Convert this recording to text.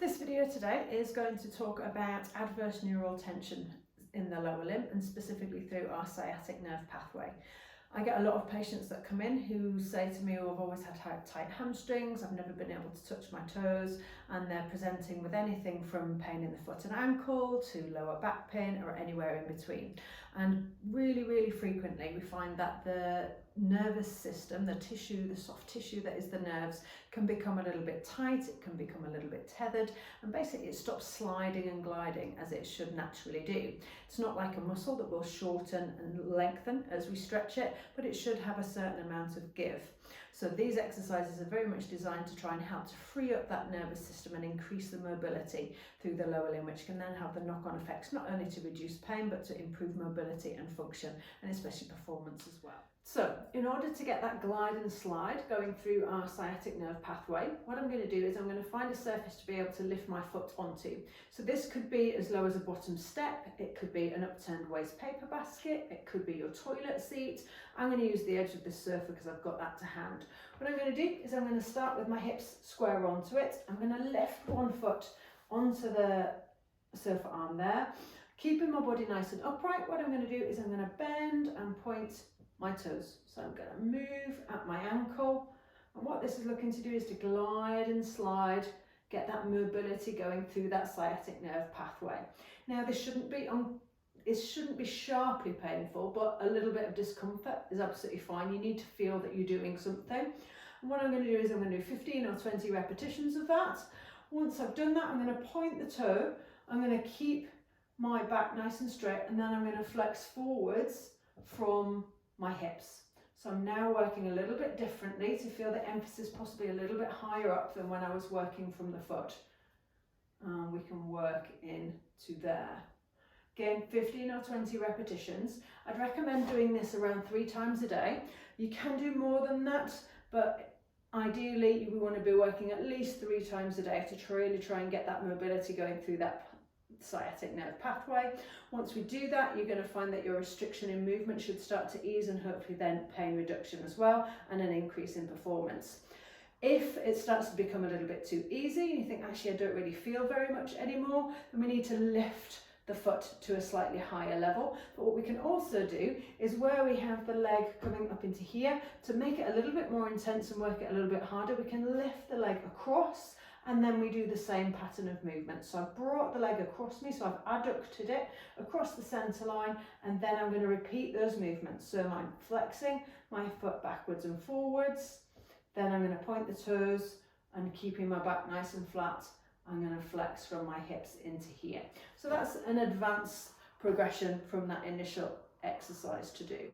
This video today is going to talk about adverse neural tension in the lower limb and specifically through our sciatic nerve pathway. I get a lot of patients that come in who say to me, oh, I've always had tight hamstrings, I've never been able to touch my toes, and they're presenting with anything from pain in the foot and ankle to lower back pain or anywhere in between. And really frequently we find that the nervous system, the tissue, the soft tissue that is the nerves, can become a little bit tight, it can become a little bit tethered, and basically it stops sliding and gliding as it should naturally do. It's not like a muscle that will shorten and lengthen as we stretch it, but it should have a certain amount of give. So these exercises are very much designed to try and help to free up that nervous system and increase the mobility through the lower limb, which can then have the knock-on effects not only to reduce pain but to improve mobility and function, and especially performance as well. So in order to get that glide and slide going through our sciatic nerve pathway, what I'm going to do is I'm going to find a surface to be able to lift my foot onto. So this could be as low as a bottom step, it could be an upturned waste paper basket, it could be your toilet seat. I'm going to use the edge of this sofa because I've got that to hand. What I'm going to do is I'm going to start with my hips square onto it. I'm going to lift one foot onto the sofa arm there, keeping my body nice and upright. What I'm going to do is I'm going to bend and point my toes. So I'm going to move at my ankle, and what this is looking to do is to glide and slide, get that mobility going through that sciatic nerve pathway. Now this shouldn't be sharply painful, but a little bit of discomfort is absolutely fine. You need to feel that you're doing something. And what I'm going to do is I'm going to do 15 or 20 repetitions of that. Once I've done that, I'm going to point the toe, I'm going to keep my back nice and straight, and then I'm going to flex forwards from my hips. So I'm now working a little bit differently to feel the emphasis possibly a little bit higher up than when I was working from the foot. We can work into there. Again, 15 or 20 repetitions. I'd recommend doing this around 3 times a day. You can do more than that, but ideally we want to be working at least 3 times a day to really try and get that mobility going through that sciatic nerve pathway. Once we do that, you're going to find that your restriction in movement should start to ease, and hopefully then pain reduction as well, and an increase in performance. If it starts to become a little bit too easy, you think actually I don't really feel very much anymore, then we need to lift the foot to a slightly higher level. But what we can also do is where we have the leg coming up into here, to make it a little bit more intense and work it a little bit harder, we can lift the leg across, and then we do the same pattern of movement. So I've brought the leg across me, so I've adducted it across the centre line, and then I'm going to repeat those movements. So I'm flexing my foot backwards and forwards, then I'm going to point the toes, and keeping my back nice and flat, I'm going to flex from my hips into here. So that's an advanced progression from that initial exercise to do.